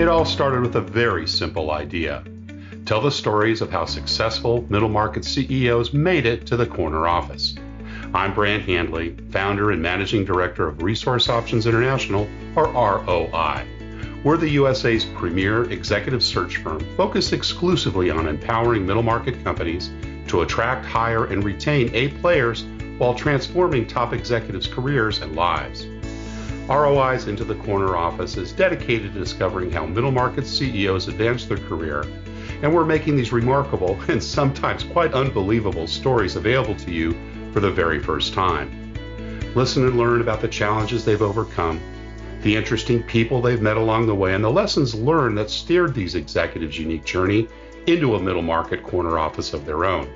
It all started with a very simple idea. Tell the stories of how successful middle market CEOs made it to the corner office. I'm Brant Handley, founder and managing director of Resource Options International, or ROI. We're the USA's premier executive search firm focused exclusively on empowering middle market companies to attract, hire, and retain A players while transforming top executives' careers and lives. ROI's Into the Corner office is dedicated to discovering how middle market CEOs advance their career, and we're making these remarkable and sometimes quite unbelievable stories available to you for the very first time. Listen and learn about the challenges they've overcome, the interesting people they've met along the way, and the lessons learned that steered these executives' unique journey into a middle market corner office of their own.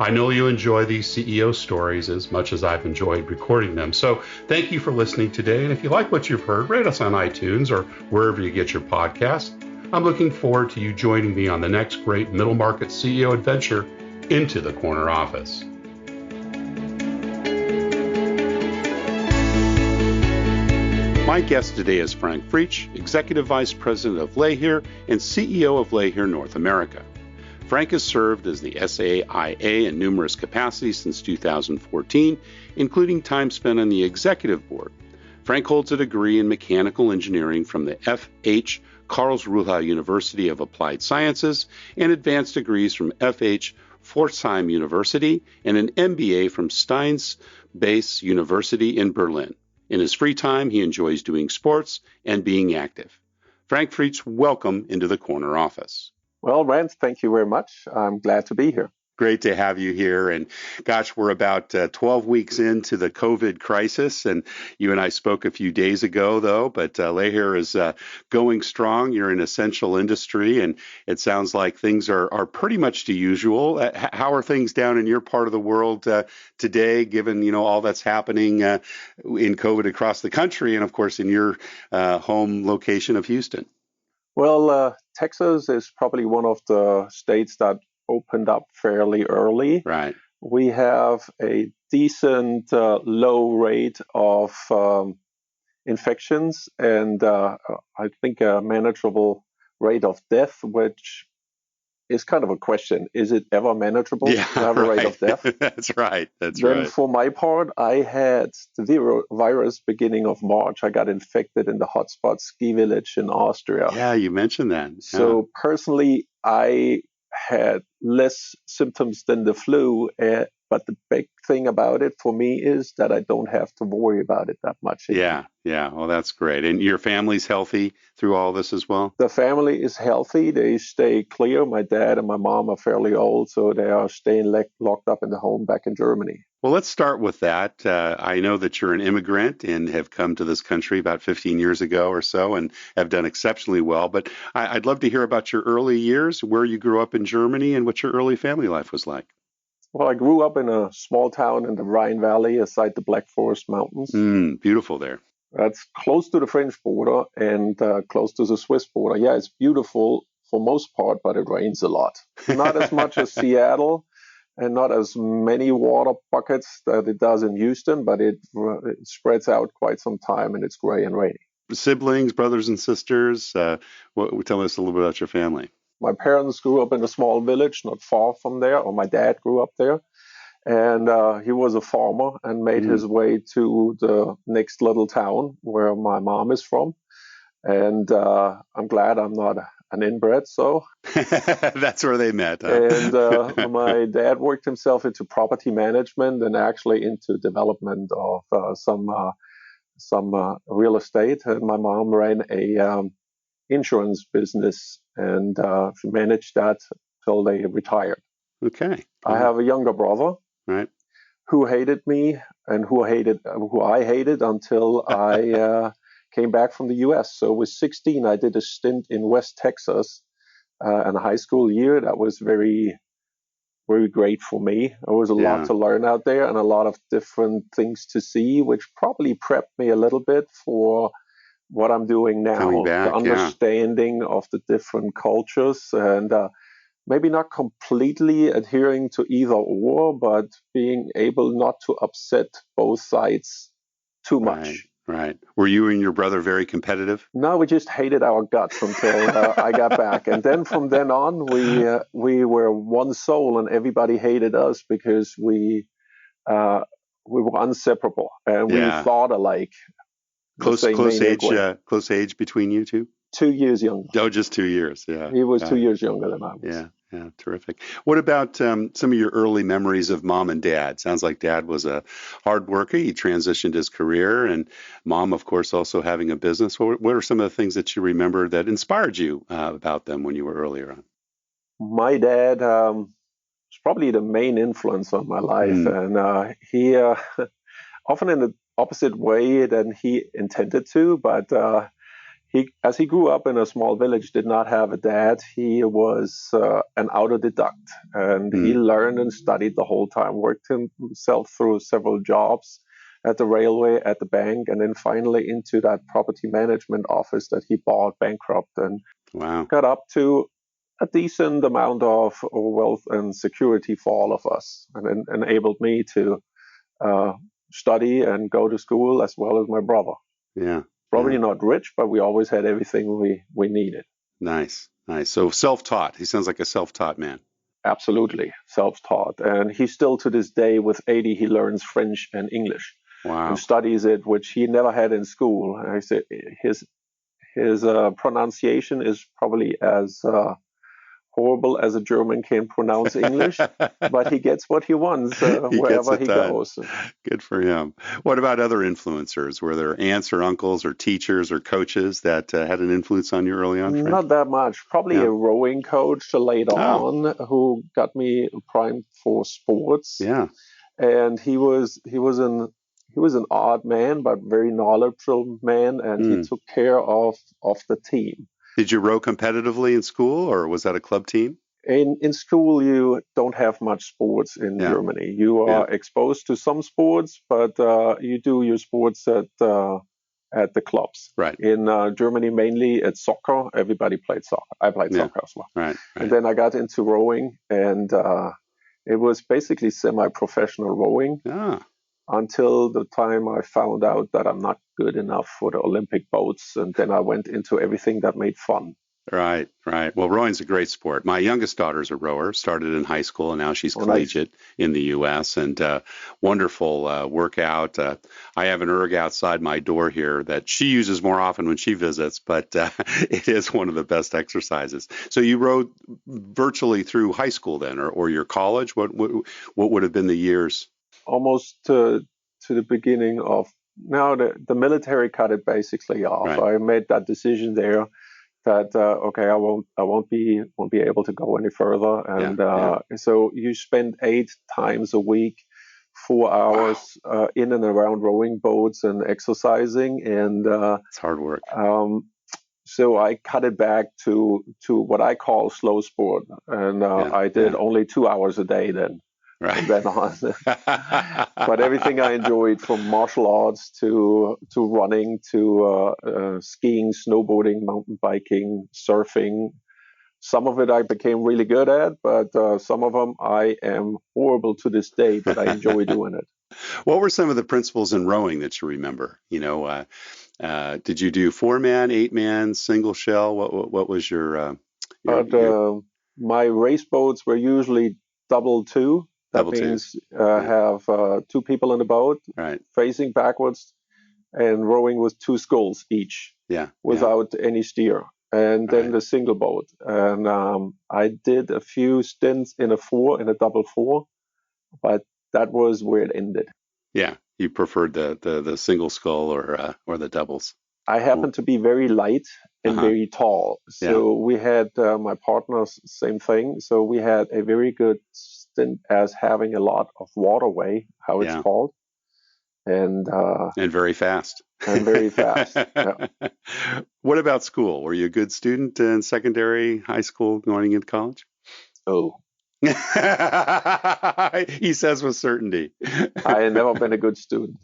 I know you enjoy these CEO stories as much as I've enjoyed recording them. So thank you for listening today. And if you like what you've heard, rate us on iTunes or wherever you get your podcasts. I'm looking forward to you joining me on the next great middle market CEO adventure into the corner office. My guest today is Frank Frietsch, Executive Vice President of Layher and CEO of Layher North America. Frank has served as the SAIA in numerous capacities since 2014, including time spent on the executive board. Frank holds a degree in mechanical engineering from the FH Karlsruhe University of Applied Sciences and advanced degrees from FH Pforzheim University and an MBA from Steinbeis-Hochschule University in Berlin. In his free time, he enjoys doing sports and being active. Frank Frietsch, welcome into the corner office. Well, Brent, thank you very much. I'm glad to be here. Great to have you here. And gosh, we're about 12 weeks into the COVID crisis. And you and I spoke a few days ago, though, but Layher is going strong. You're an essential industry, and it sounds like things are pretty much to usual. How are things down in your part of the world today, given, all that's happening in COVID across the country and, of course, in your home location of Houston? Well, Texas is probably one of the states that opened up fairly early. Right. We have a decent low rate of infections and I think a manageable rate of death, which is kind of a question. Is it ever manageable to have a rate of death? That's right. Then for my part, I had the virus beginning of March. I got infected in the hotspot ski village in Austria. Yeah, you mentioned that. Yeah. So personally, I had less symptoms than the flu, but the big thing about it for me is that I don't have to worry about it that much anymore. Yeah. Well, that's great. And your family's healthy through all this as well? The family is healthy. They stay clear. My dad and my mom are fairly old, so they are staying locked up in the home back in Germany. Well, let's start with that. I know that you're an immigrant and have come to this country about 15 years ago or so and have done exceptionally well. But I'd love to hear about your early years, where you grew up in Germany and what your early family life was like. Well, I grew up in a small town in the Rhine Valley aside the Black Forest Mountains. Beautiful there. That's close to the French border and close to the Swiss border. Yeah, it's beautiful for most part, but it rains a lot. Not as much as Seattle. And not as many water buckets that it does in Houston, but it spreads out quite some time and it's gray and rainy. Siblings, brothers and sisters, tell us a little bit about your family. My parents grew up in a small village not far from there, or my dad grew up there. And he was a farmer and made his way to the next little town where my mom is from. And I'm glad I'm not an inbred, so. That's where they met. Huh? And my dad worked himself into property management and actually into development of some real estate. And my mom ran a insurance business, and she managed that till they retired. Okay. I have a younger brother, right, who hated me and who I hated until I came back from the U.S. So with 16, I did a stint in West Texas in a high school year. That was very, very great for me. There was a lot to learn out there and a lot of different things to see, which probably prepped me a little bit for what I'm doing now. The understanding of the different cultures and maybe not completely adhering to either or, but being able not to upset both sides too much. Right. Were you and your brother very competitive? No, we just hated our guts until I got back, and then from then on, we were one soul, and everybody hated us because we were inseparable, and we Yeah. thought alike. The Close same close maniac age way. close age between you two? 2 years younger. Oh, just 2 years. Yeah. He was Got two it. years younger than I was. Yeah. Yeah. Terrific. What about some of your early memories of mom and dad? Sounds like dad was a hard worker. He transitioned his career, and mom, of course, also having a business. What are some of the things that you remember that inspired you about them when you were earlier on? My dad was probably the main influence on my life, Mm, and he often in the opposite way than he intended to, but as he grew up in a small village, did not have a dad. He was an autodidact, and he mm, learned and studied the whole time. Worked himself through several jobs at the railway, at the bank, and then finally into that property management office that he bought bankrupt, and wow. got up to a decent amount of wealth and security for all of us, and then enabled me to uh, study and go to school as well as my brother. Yeah. Probably Yeah. not rich, but we always had everything we needed. Nice. Nice. So self-taught. He sounds like a self-taught man. Absolutely self-taught. And he still to this day, with 80, he learns French and English and Wow. studies it, which he never had in school. I say his pronunciation is probably as horrible as a German can pronounce English, but he gets what he wants He gets wherever it he done. goes. Good for him. What about other influencers? Were there aunts or uncles or teachers or coaches that had an influence on you early on, Frietsch? Not that much. Probably Yeah. a rowing coach later Oh, on who got me primed for sports. yeah. And he was an odd man, but very knowledgeable man, and he Hmm. took care of the team. Did you row competitively in school, or was that a club team? In school, you don't have much sports in Yeah. Germany. You Yeah. are exposed to some sports, but you do your sports at the clubs. Right. In Germany, mainly it's soccer. Everybody played soccer. I played Yeah. soccer as well. Right. And Right. then I got into rowing, and it was basically semi-professional rowing Ah. until the time I found out that I'm not good enough for the Olympic boats. And then I went into everything that made fun. Right, right. Well, rowing's a great sport. My youngest daughter's a rower, started in high school, and now she's Oh, nice. collegiate in the U.S. And wonderful workout. I have an erg outside my door here that she uses more often when she visits, but it is one of the best exercises. So you rowed virtually through high school then, or your college? What would have been the years? Almost to the beginning of now, the military cut it basically off. Right. I made that decision there that okay, I won't be able to go any further. Yeah. And Yeah. so you spend 8 times a week, 4 hours Wow. in and around rowing boats and exercising. And It's hard work. um, so I cut it back to what I call slow sport, and Yeah. I did Yeah. only 2 hours a day then from Right. then on. But everything I enjoyed, from martial arts to running to skiing, snowboarding, mountain biking, surfing. Some of it I became really good at, but some of them I am horrible to this day, but I enjoy doing it. What were some of the principles in rowing that you remember? Did you do four man, eight man, single shell? What was But your my race boats were usually double two. That double twos? means Yeah, have two people in the boat right. facing backwards and rowing with two sculls each Yeah, yeah, without any steer. And then right. the single boat. And I did a few stints in a double four, but that was where it ended. Yeah, you preferred the single skull or the doubles. I Cool. happened to be very light and Uh-huh. very tall. Yeah, So we had my partners, same thing. So we had a very good stint as having a lot of waterway, how it's yeah, called, and and very fast. very fast. Yeah. What about school? Were you a good student in secondary, high school, going into college? Oh, He says with certainty. I had never been a good student,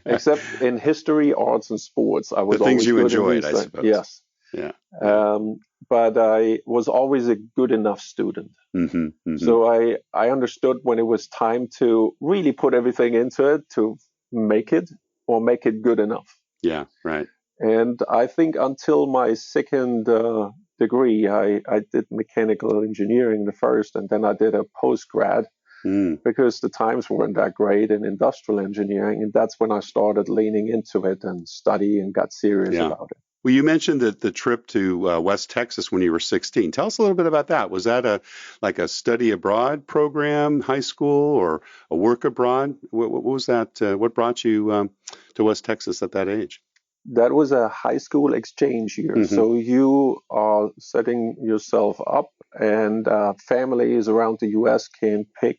except in history, arts, and sports. I The was things always you good in enjoyed, these I things. suppose. Yes. Yeah, yeah. Um, but I was always a good enough student. Hmm. Hmm. So I understood when it was time to really put everything into it to make it or make it good enough. Yeah, right. And I think until my second degree, I did mechanical engineering the first, and then I did a postgrad Mm. because the times weren't that great in industrial engineering. And that's when I started leaning into it and study and got serious Yeah. about it. Well, you mentioned that the trip to West Texas when you were 16. Tell us a little bit about that. Was that a study abroad program, high school, or a work abroad? What was that? What brought you to West Texas at that age? That was a high school exchange year. Hmm. So you are setting yourself up, and families around the US can pick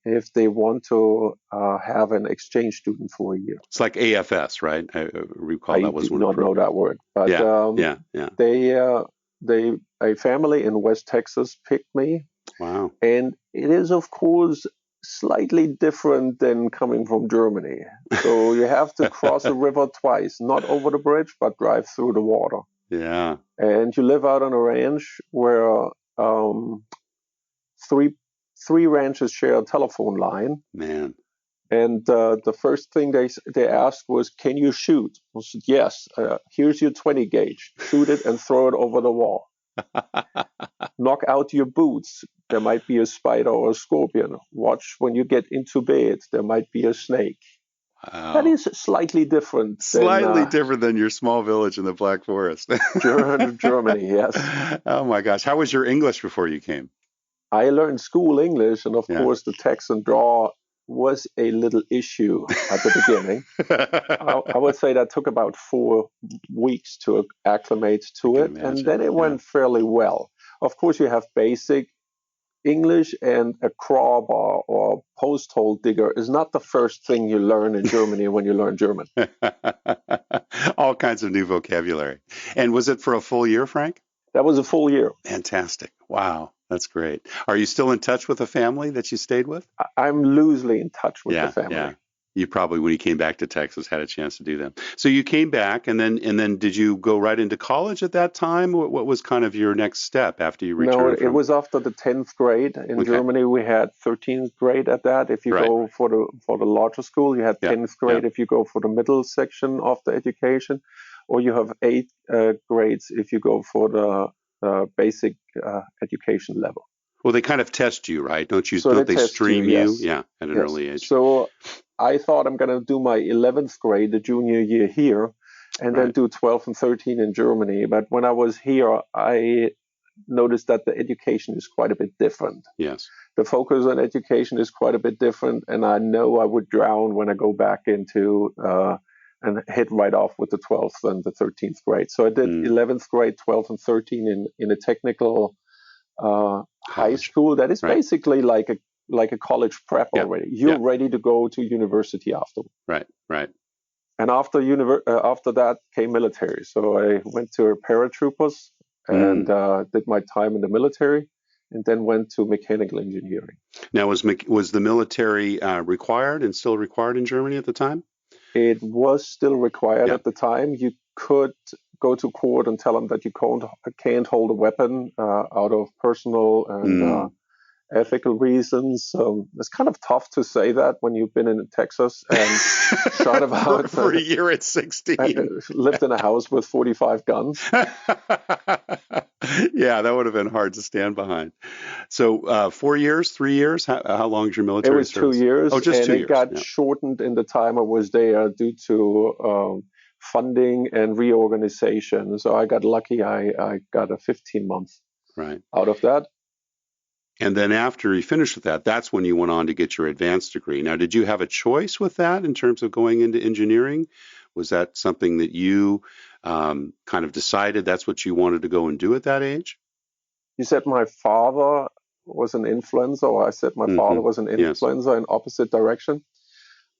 if they want to have an exchange student for a year. It's like AFS, right? I recall I that was do one of the not know programs. that word, but Yeah, yeah, yeah. they a family in West Texas picked me, Wow. and it is of course slightly different than coming from Germany. So you have to cross a river twice, not over the bridge, but drive through the water. Yeah, And you live out on a ranch where um, three three ranches share a telephone line. man. And the first thing they asked was, "Can you shoot?" I said, "Yes. Here's your 20 gauge. Shoot it and throw it over the wall. Knock out your boots. There might be a spider or a scorpion. Watch when you get into bed. There might be a snake." That Wow. is slightly different than Slightly different than your small village in the Black Forest. Germany. Yes, Oh my gosh. How was your English before you came? I learned school English, and of Yeah. course the text and draw was a little issue at the beginning. I would say that took about 4 weeks to acclimate I to can it, and imagine. then it Yeah. went fairly well. Of course, you have basic English, and a crowbar or post hole digger is not the first thing you learn in Germany when you learn German. All kinds of new vocabulary. And was it for a full year, Frank? That was a full year. Fantastic. Wow. That's great. Are you still in touch with the family that you stayed with? I'm loosely in touch with the Yeah, family. yeah. You probably, when you came back to Texas, had a chance to do that. So you came back, and then did you go right into college at that time? What was kind of your next step after you No, returned it from? was after the 10th grade. In Okay, Germany, we had 13th grade at that. If you right. go for the larger school, you had Yeah, 10th yeah. grade if you go for the middle section of the education, or you have 8 grades if you go for the basic education level. Well, they kind of test you, right? So they Don't they test you, stream you? yes. Yeah, at an Yes. early age. So I thought I'm going to do my 11th grade, the junior year here, and then Right. do 12 and 13 in Germany. But when I was here, I noticed that the education is quite a bit different. Yes. The focus on education is quite a bit different, and I know I would drown when I go back into and hit right off with the 12th and the 13th grade. So I did Mm, 11th grade, 12th, and 13 in a technical high college. school that is Right. basically like a college prep Yeah. already. Yeah. You're ready to go to university after. Right. Right. And after that came military. So I went to paratroopers and Mm. did my time in the military, and then went to mechanical engineering. Now, was the military required and still required in Germany at the time? It was still required Yeah. at the time. You could go to court and tell them that you can't hold a weapon out of personal and Mm. ethical reasons. It's kind of tough to say that when you've been in Texas and shot about, for a year at 16. lived in a house with 45 guns. Yeah, that would have been hard to stand behind. So 4 years, 3 years? How long is your It military was two service? Oh, years, just and two it years. got Yeah. shortened in the time I was there due to funding and reorganization. So I got lucky. I got a 15-month Right. out of that. And then after you finished with that, that's when you went on to get your advanced degree. Now, did you have a choice with that in terms of going into engineering? Was that something that you kind of decided that's what you wanted to go and do at that age? You said my father was an influencer, or I said my Hmm. father was an Yes. influencer in opposite direction.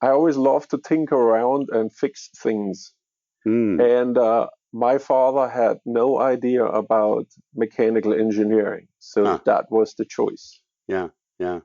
I always love to tinker around and fix things. Mm. And my father had no idea about mechanical engineering. So Huh. that was the choice. Yeah. Yeah.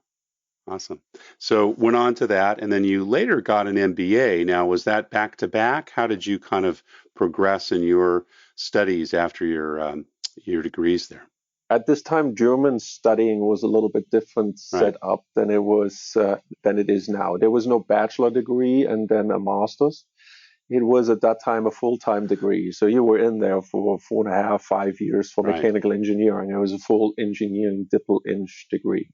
Awesome. So went on to that, and then you later got an MBA. Now, was that back to back? How did you kind of progress in your studies after your degrees there? At this time, German studying was a little bit different Right. set up than it is now. There was no bachelor degree and then a master's. it was at that time a full-time degree. So you were in there for 4.5, 5 years for Right. mechanical engineering. It was a full engineering double-inch degree.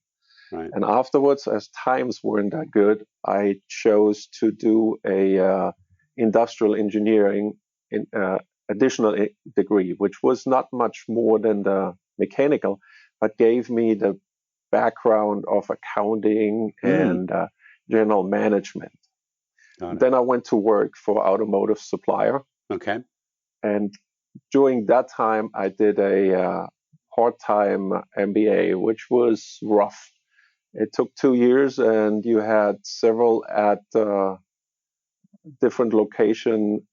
Right. And afterwards, as times weren't that good, I chose to do a industrial engineering additional degree, which was not much more than the mechanical, but gave me the background of accounting and general management. Then I went to work for automotive supplier. Okay. And during that time, I did a part-time MBA, which was rough. It took 2 years, and you had several at different location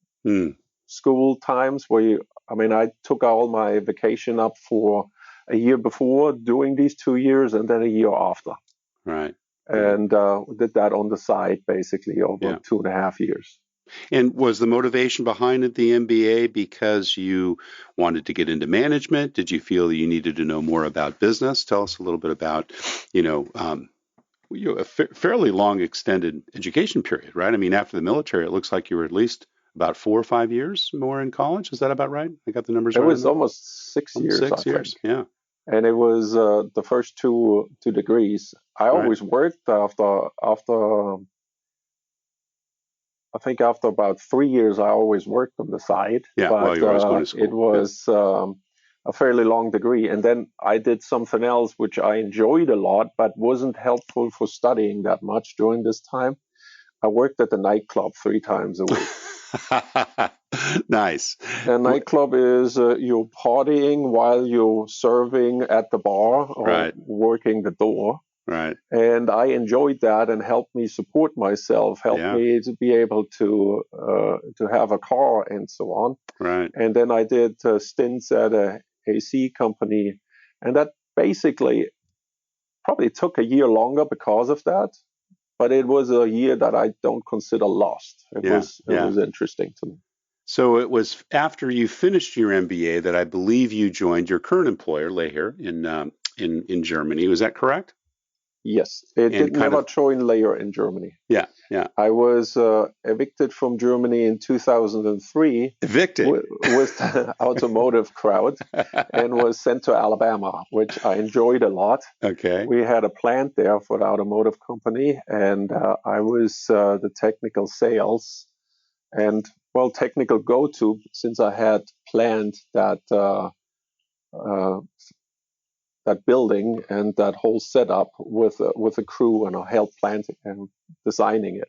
school times where I took all my vacation up for a year before doing these 2 years and then a year after. Right. And did that on the side basically over 2.5 years. And was the motivation behind it, the MBA, because you wanted to get into management? Did you feel you needed to know more about business? Tell us a little bit about, a fairly long extended education period, right? I mean, after the military, it looks like you were at least about 4 or 5 years more in college. Is that about right? I got the numbers right. It was almost 6 years. 6 years, yeah. And it was the first two degrees. I always worked after I think after about 3 years, I always worked on the side. Yeah, but while you were always going to school. It was a fairly long degree. And then I did something else which I enjoyed a lot, but wasn't helpful for studying that much during this time. I worked at the nightclub 3 times a week. Nice. A nightclub is you're partying while you're serving at the bar or working the door. Right. And I enjoyed that and helped me support myself, helped me to be able to have a car and so on. Right. And then I did stints at a AC company, and that basically probably took a year longer because of that. But it was a year that I don't consider lost. It was interesting to me. So it was after you finished your MBA that I believe you joined your current employer, Layher, in Germany. Was that correct? Yes, it did never join Layher in Germany. Yeah. I was evicted from Germany in 2003. Evicted? With the automotive crowd and was sent to Alabama, which I enjoyed a lot. Okay. We had a plant there for the automotive company, and I was the technical sales and, technical go-to since I had planned that that building and that whole setup with a crew, and I helped planting and designing it.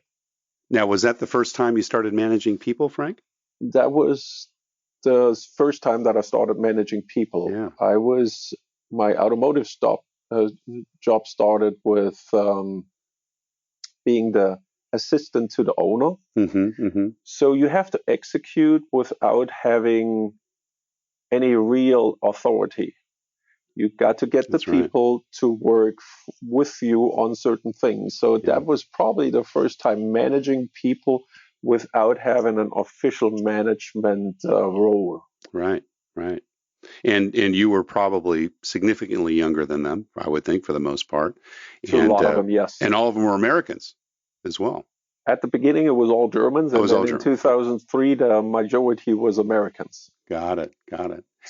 Now, was that the first time you started managing people, Frank? That was the first time that I started managing people. Yeah. My automotive job started with being the assistant to the owner. So you have to execute without having any real authority. You got to get the people to work with you on certain things. So that was probably the first time managing people without having an official management role. Right. And you were probably significantly younger than them, I would think, for the most part. So a lot of them, yes. And all of them were Americans as well. At the beginning, it was all Germans, and then in 2003, the majority was Americans. Got it.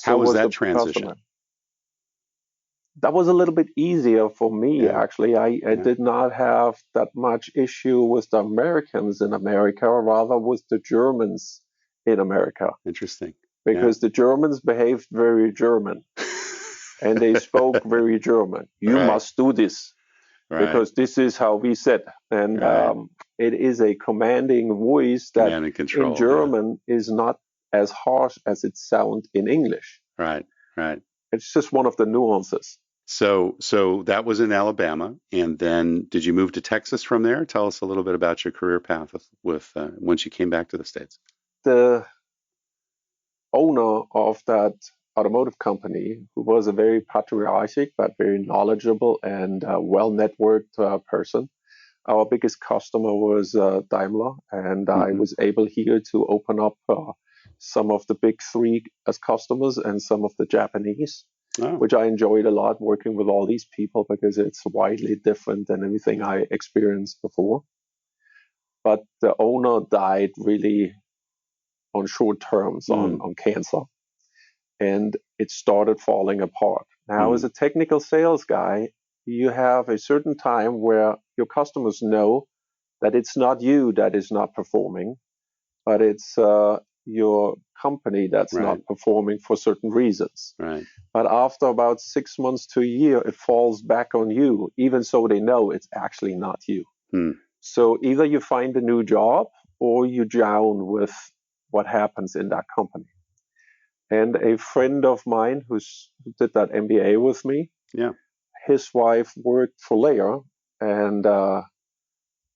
How was that transition? That was a little bit easier for me, actually. I did not have that much issue with the Americans in America, rather with the Germans in America. Interesting. Because the Germans behaved very German, and they spoke very German. You must do this, because this is how we said. And it is a commanding voice that in German is not as harsh as it sounds in English. Right. It's just one of the nuances. So that was in Alabama, and then did you move to Texas from there? Tell us a little bit about your career path with once you came back to the States. The owner of that automotive company, who was a very patriotic but very knowledgeable and well-networked person. Our biggest customer was Daimler, and I was able here to open up some of the big 3 as customers and some of the Japanese, which I enjoyed a lot, working with all these people, because it's widely different than anything I experienced before. But the owner died really on short terms on cancer. And it started falling apart. Now, as a technical sales guy, you have a certain time where your customers know that it's not you that is not performing, but it's your company that's not performing for certain reasons. Right. But after about 6 months to a year, it falls back on you, even so they know it's actually not you. So either you find a new job or you drown with what happens in that company. And a friend of mine who did that MBA with me, his wife worked for Layher, and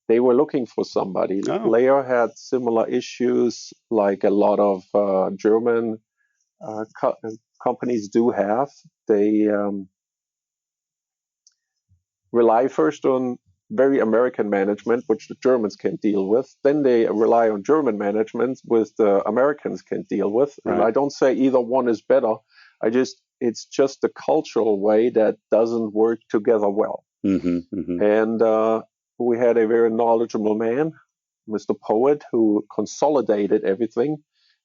they were looking for somebody. Layher had similar issues like a lot of German companies do have. They rely first on very American management, which the Germans can deal with. Then they rely on German management, which the Americans can deal with. Right. And I don't say either one is better. It's just the cultural way that doesn't work together well. And we had a very knowledgeable man, Mr. Poet, who consolidated everything,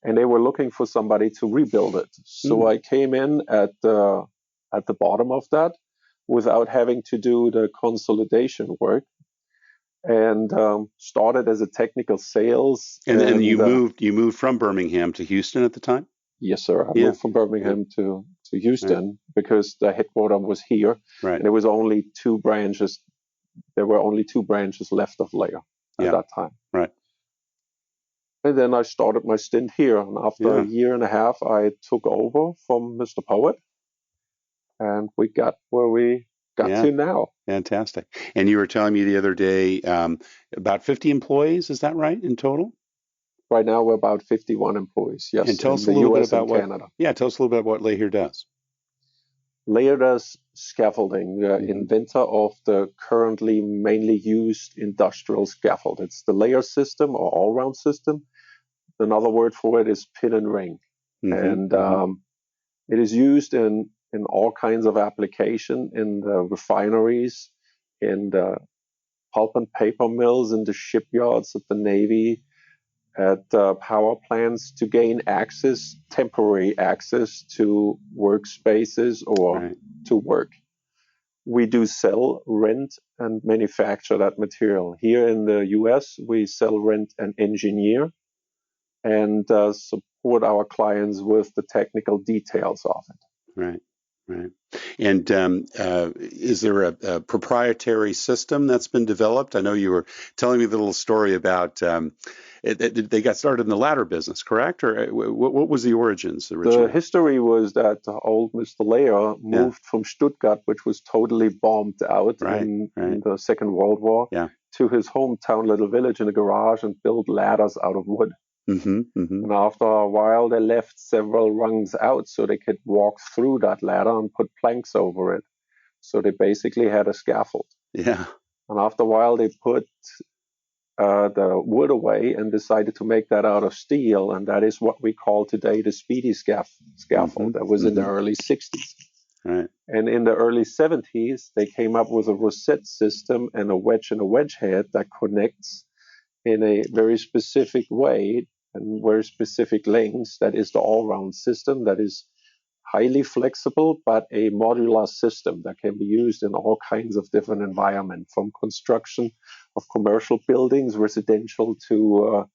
and they were looking for somebody to rebuild it. So I came in at the bottom of that, without having to do the consolidation work, and started as a technical sales. And you moved from Birmingham to Houston at the time? Yes, sir. I moved from Birmingham to Houston because the headquarters was here. Right. And there was only 2 branches. There were only 2 branches left of Layher at that time. Right. And then I started my stint here. And after a year and a half, I took over from Mr. Poet. And we got where we got to now. Fantastic. And you were telling me the other day about 50 employees, is that right, in total? Right now we're about 51 employees, yes. And tell us a little bit about tell us a little bit about what Layher does. Layher does scaffolding, the inventor of the currently mainly used industrial scaffold. It's the Layher system or all-round system. Another word for it is pin and ring. And it is used in all kinds of application, in the refineries, in the pulp and paper mills, in the shipyards of the Navy, at power plants to gain temporary access to workspaces or to work. We do sell, rent, and manufacture that material. Here in the US, we sell, rent, and engineer, and support our clients with the technical details of it. Right. Right. And is there a proprietary system that's been developed? I know you were telling me the little story about they got started in the ladder business, correct? Or what was the origins originally? The history was that old Mr. Layher moved from Stuttgart, which was totally bombed out in the Second World War, to his hometown little village in a garage and built ladders out of wood. And after a while, they left several rungs out so they could walk through that ladder and put planks over it. So they basically had a scaffold. Yeah. And after a while, they put the wood away and decided to make that out of steel. And that is what we call today the Speedy scaffold. That was in the early 60s. Right. And in the early 70s, they came up with a rosette system and a wedge head that connects in a very specific way and very specific lengths. That is the all-round system that is highly flexible, but a modular system that can be used in all kinds of different environments, from construction of commercial buildings, residential, to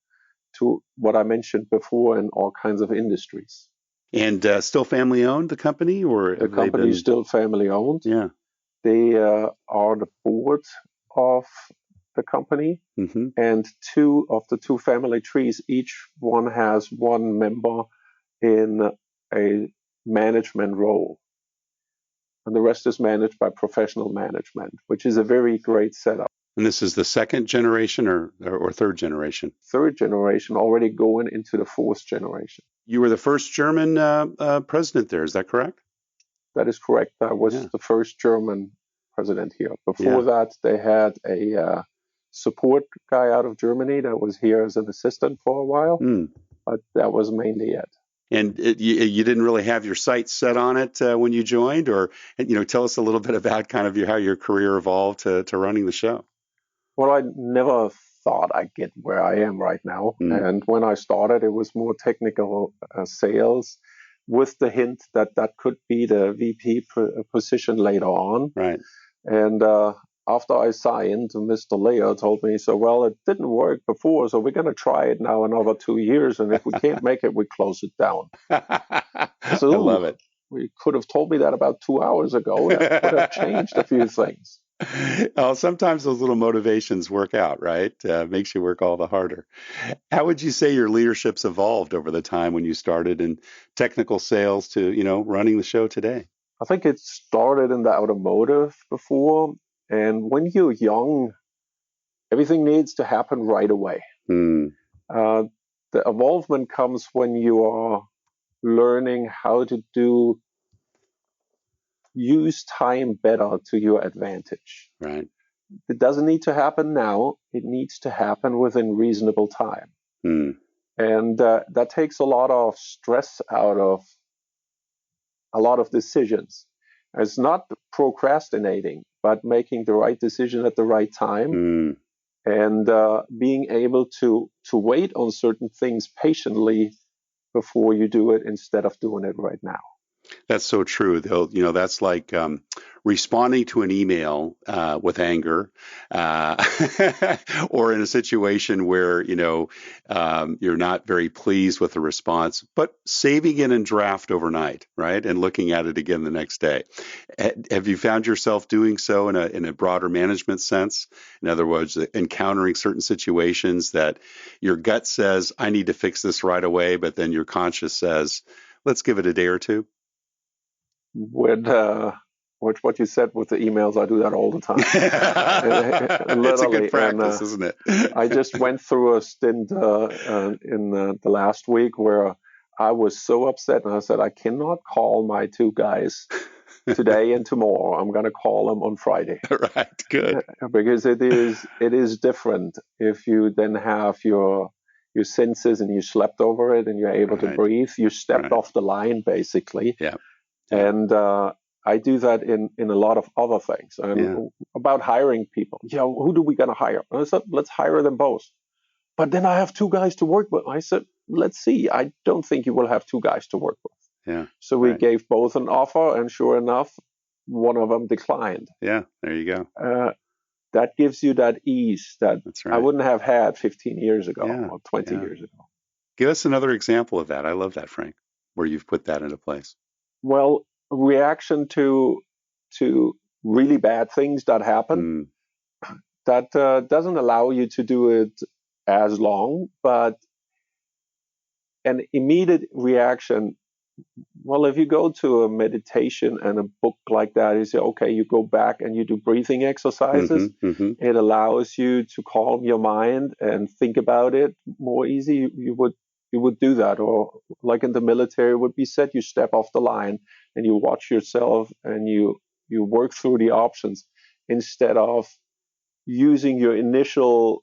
what I mentioned before, in all kinds of industries. And still family-owned, the company? Or the company is still family-owned. Yeah. They are the board of the company, and 2 of the 2 family trees, each one has 1 member in a management role, and the rest is managed by professional management, which is a very great setup. And this is the 2nd generation or 3rd generation? 3rd generation, already going into the 4th generation. You were the first German president there, is that correct? That is correct. I was the first German president here. Before that, they had a support guy out of Germany that was here as an assistant for a while, but that was mainly it. And you didn't really have your sights set on it when you joined, or tell us a little bit about kind of how your career evolved to running the show. Well, I never thought I'd get where I am right now. And when I started, it was more technical sales, with the hint that that could be the VP position later on. Right. And after I signed, Mr. Layher told me, so, well, it didn't work before, so we're going to try it now another 2 years. And if we can't make it, we close it down. So I love it. We could have told me that about 2 hours ago. That would have changed a few things. Well, sometimes those little motivations work out, right? Makes you work all the harder. How would you say your leadership's evolved over the time when you started in technical sales to, running the show today? I think it started in the automotive before. And when you're young, everything needs to happen right away. The evolvement comes when you are learning how to use time better to your advantage. Right. It doesn't need to happen now. It needs to happen within reasonable time. And that takes a lot of stress out of a lot of decisions. It's not procrastinating, but making the right decision at the right time, and being able to wait on certain things patiently before you do it instead of doing it right now. That's so true. That's like responding to an email with anger, or in a situation where, you're not very pleased with the response, but saving it in draft overnight, right? And looking at it again the next day. Have you found yourself doing so in a broader management sense? In other words, encountering certain situations that your gut says, I need to fix this right away, but then your conscience says, let's give it a day or two? With what you said with the emails, I do that all the time. It's a good practice, isn't it? I just went through a stint in the last week where I was so upset, and I said, I cannot call my 2 guys today and tomorrow. I'm going to call them on Friday. Right, good. Because it is different if you then have your senses and you slept over it and you're able to breathe. You stepped off the line, basically. Yeah. And I do that in a lot of other things. And about hiring people. Who do we going to hire? And I said, let's hire them both. But then I have 2 guys to work with. I said, let's see. I don't think you will have 2 guys to work with. Yeah. So we gave both an offer, and sure enough, one of them declined. Yeah, there you go. That gives you that ease that I wouldn't have had 15 years ago or 20 years ago. Give us another example of that. I love that, Frank, where you've put that into place. Well, reaction to really bad things that happen, that doesn't allow you to do it as long, but an immediate reaction. Well, if you go to a meditation and a book like that, you say, okay, you go back and you do breathing exercises. It allows you to calm your mind and think about it more easy. You would do that. Or like in the military, it would be said, you step off the line and you watch yourself and you work through the options instead of using your initial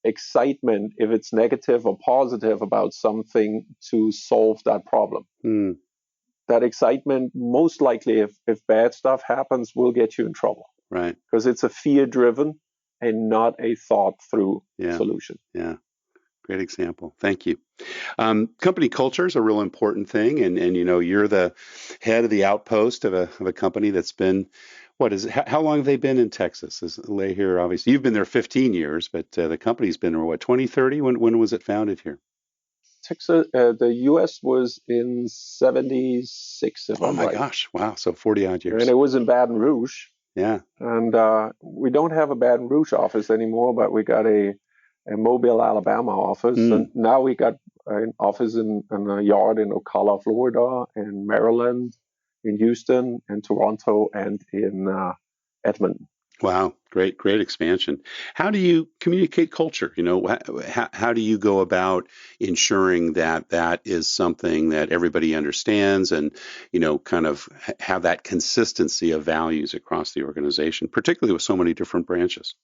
excitement, if it's negative or positive about something, to solve that problem. That excitement, most likely, if bad stuff happens, will get you in trouble. Right. Because it's a fear-driven and not a thought-through solution. Yeah. Great example. Thank you. Company culture is a real important thing. And you're the head of the outpost of a company that's been, how long have they been in Texas? Is Layher, obviously, you've been there 15 years, but the company's been there, 2030? When was it founded here? Texas, the U.S. was in 76, if I'm right. Oh my gosh. Wow. So 40 odd years. And it was in Baton Rouge. Yeah. And we don't have a Baton Rouge office anymore, but we got a Mobile, Alabama office. And now we got an office in a yard in Ocala, Florida, in Maryland, in Houston, in Toronto, and in Edmonton. Wow. Great expansion. How do you communicate culture? How do you go about ensuring that is something that everybody understands and, kind of have that consistency of values across the organization, particularly with so many different branches?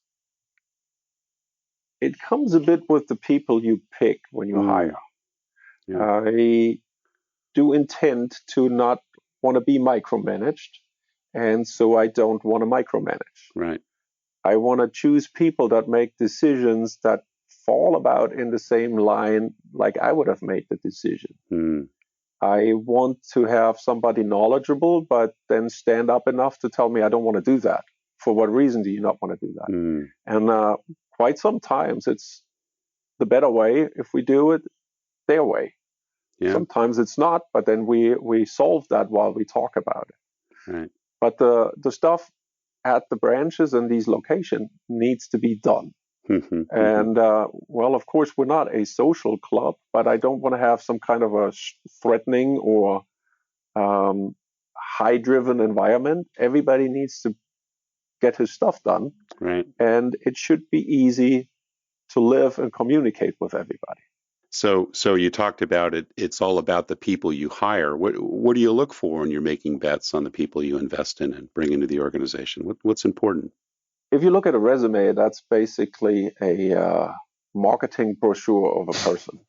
It comes a bit with the people you pick when you hire. Yeah. I do intend to not want to be micromanaged, and so I don't want to micromanage. Right. I want to choose people that make decisions that fall about in the same line like I would have made the decision. I want to have somebody knowledgeable, but then stand up enough to tell me I don't want to do that. For what reason do you not want to do that? And quite sometimes it's the better way if we do it their way. Yeah. Sometimes it's not, but then we solve that while we talk about it. Right. But the stuff at the branches and these locations needs to be done. And well, of course, we're not a social club, but I don't want to have some kind of a threatening or high-driven environment. Everybody needs to get his stuff done, right? And it should be easy to live and communicate with everybody. So you talked about it. It's all about the people you hire. What do you look for when you're making bets on the people you invest in and bring into the organization? What's important? If you look at a resume, that's basically a marketing brochure of a person.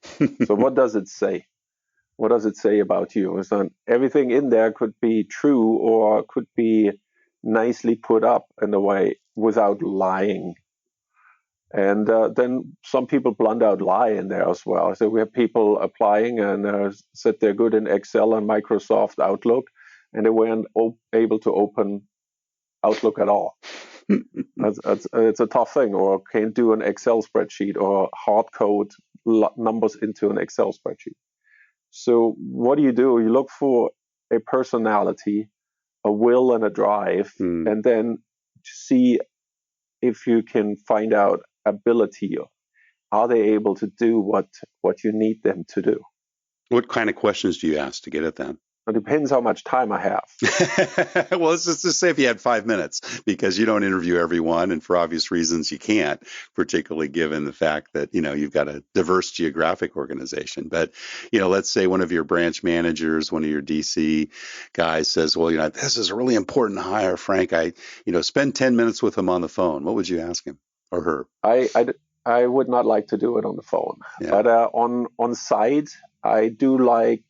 So what does it say? What does it say about you? So everything in there could be true or could be nicely put up in a way without lying. And then some people blunt out lie in there as well. So we have people applying and said they're good in Excel and Microsoft Outlook, and they weren't able to open Outlook at all. It's a tough thing, or can't do an Excel spreadsheet or hard code numbers into an Excel spreadsheet. So what do? You look for a personality, a will and a drive, and then see if you can find out ability. Are they able to do what you need them to do? What kind of questions do you ask to get at them? It depends how much time I have. Well, let's just say if you had 5 minutes, because you don't interview everyone, and for obvious reasons you can't, particularly given the fact that, you've got a diverse geographic organization. But, let's say one of your branch managers, one of your DC guys says, well, this is a really important hire, Frank. Spend 10 minutes with him on the phone. What would you ask him or her? I would not like to do it on the phone. Yeah. But on site, I do like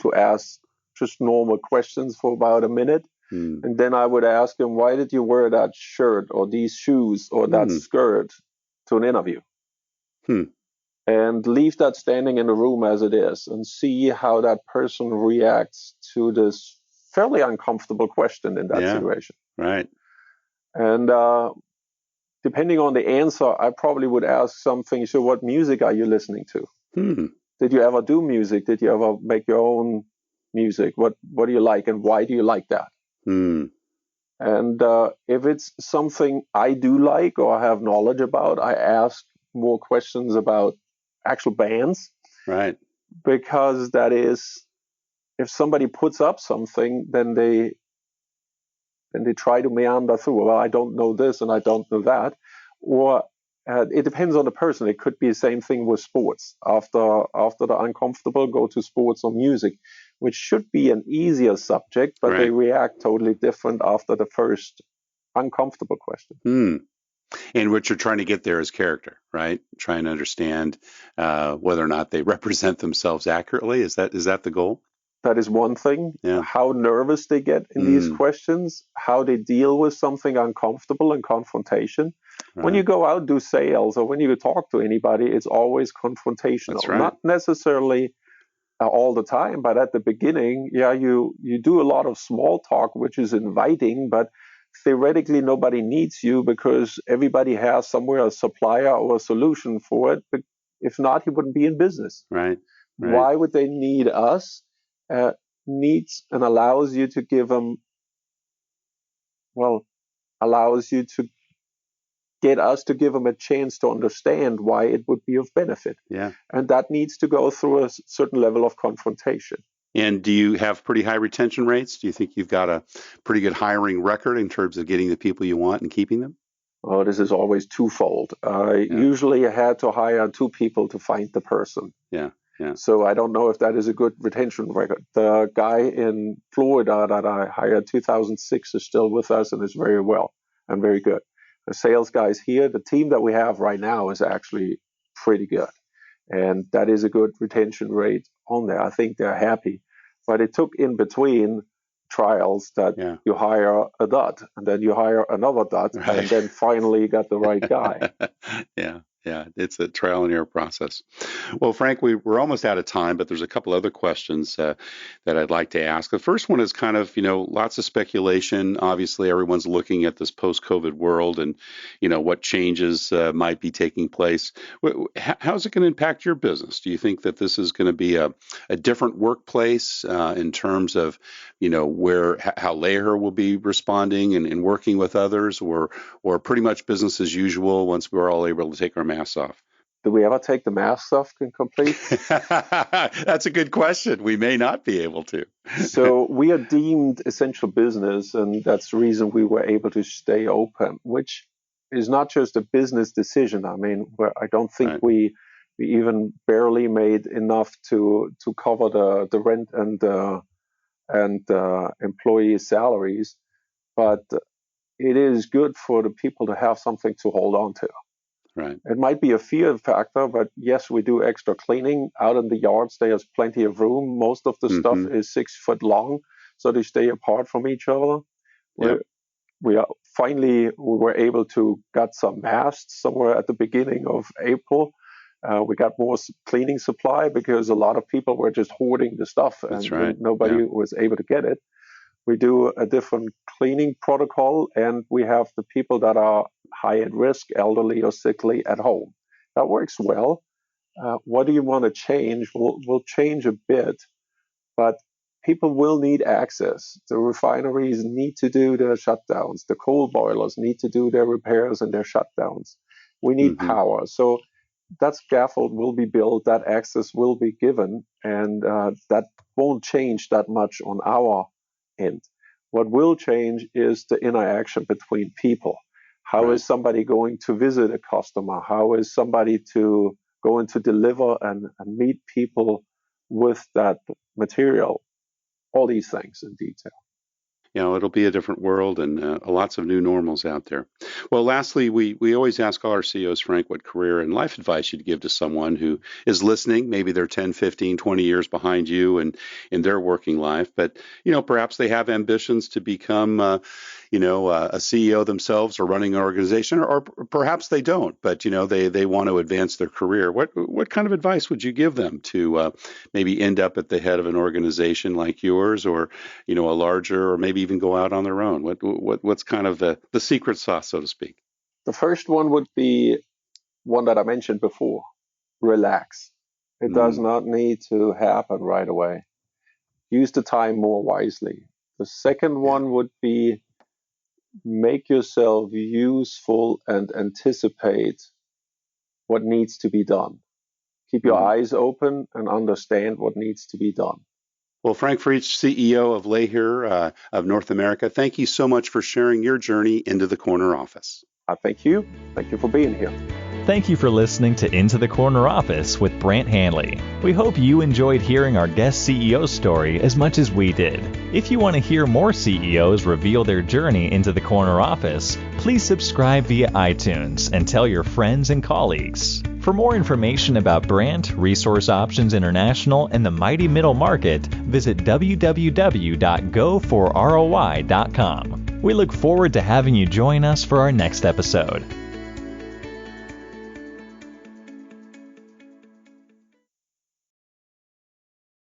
to ask just normal questions for about a minute. And then I would ask him, why did you wear that shirt or these shoes or that skirt to an interview? And leave that standing in the room as it is and see how that person reacts to this fairly uncomfortable question in that situation. Right. And depending on the answer, I probably would ask something. So what music are you listening to? Did you ever do music? Did you ever make your own music? What do you like and why do you like that? And if it's something I do like or have knowledge about, I ask more questions about actual bands. Right. Because that is, if somebody puts up something, then they try to meander through. Well, I don't know this and I don't know that. Or it depends on the person. It could be the same thing with sports. After the uncomfortable, go to sports or music, which should be an easier subject, but they react totally different after the first uncomfortable question. And what you're trying to get there is character, right? Trying to understand whether or not they represent themselves accurately. Is that the goal? That is one thing. Yeah. How nervous they get in these questions, how they deal with something uncomfortable and confrontation. Right. When you go out and do sales or when you talk to anybody, it's always confrontational. That's right. Not necessarily all the time, but at the beginning, you do a lot of small talk, which is inviting, but theoretically nobody needs you because everybody has somewhere a supplier or a solution for it. But if not, he wouldn't be in business. Right. Why would they need us? Needs and allows you to give them, allows you to get us to give them a chance to understand why it would be of benefit. Yeah. And that needs to go through a certain level of confrontation. And do you have pretty high retention rates? Do you think you've got a pretty good hiring record in terms of getting the people you want and keeping them? Oh, this is always twofold. Usually I had to hire 2 people to find the person. Yeah. So I don't know if that is a good retention record. The guy in Florida that I hired 2006 is still with us and is very well and very good. The sales guys here, the team that we have right now is actually pretty good. And that is a good retention rate on there. I think they're happy. But it took in between trials that you hire a dud and then you hire another dud and then finally you got the right guy. Yeah. Yeah, it's a trial and error process. Well, Frank, we're almost out of time, but there's a couple other questions that I'd like to ask. The first one is kind of, lots of speculation. Obviously, everyone's looking at this post-COVID world and, what changes might be taking place. How's it going to impact your business? Do you think that this is going to be a different workplace in terms of, how Layher will be responding and working with others, or pretty much business as usual once we're all able to take our masks off? Do we ever take the masks off in complete? That's a good question. We may not be able to. So we are deemed essential business, and that's the reason we were able to stay open, which is not just a business decision. I mean, I don't think we even barely made enough to cover the rent and employee salaries, but it is good for the people to have something to hold on to. Right. It might be a fear factor, but yes, we do extra cleaning out in the yards. There's plenty of room. Most of the stuff is 6 foot long, so they stay apart from each other. Yep. We were able to get some masks somewhere at the beginning of April. We got more cleaning supply because a lot of people were just hoarding the stuff, and nobody was able to get it. We do a different cleaning protocol, and we have the people that are high at risk, elderly or sickly, at home. That works well. What do you want to change? We'll change a bit, but people will need access. The refineries need to do their shutdowns. The coal boilers need to do their repairs and their shutdowns. We need power. So that scaffold will be built, that access will be given, and that won't change that much on our end. What will change is the interaction between people. How is somebody going to visit a customer? How is somebody going to deliver and meet people with that material? All these things in detail. It'll be a different world and lots of new normals out there. Well, lastly, we always ask all our CEOs, Frank, what career and life advice you'd give to someone who is listening. Maybe they're 10, 15, 20 years behind you and in their working life, but, perhaps they have ambitions to become, a CEO themselves or running an organization, or perhaps they don't, but, they want to advance their career. What kind of advice would you give them to maybe end up at the head of an organization like yours, or, a larger, or maybe even go out on their own? What's kind of the secret sauce, so to speak? The first one would be one that I mentioned before: relax. It does not need to happen right away. Use the time more wisely. The second one would be make yourself useful and anticipate what needs to be done. Keep your eyes open and understand what needs to be done. Well, Frank Frietsch, CEO of Layher of North America, thank you so much for sharing your journey into the corner office. Thank you. Thank you for being here. Thank you for listening to Into the Corner Office with Brant Hanley. We hope you enjoyed hearing our guest CEO story as much as we did. If you want to hear more CEOs reveal their journey into the corner office, please subscribe via iTunes and tell your friends and colleagues. For more information about Brant, Resource Options International, and the mighty middle market, visit www.goforroi.com. We look forward to having you join us for our next episode.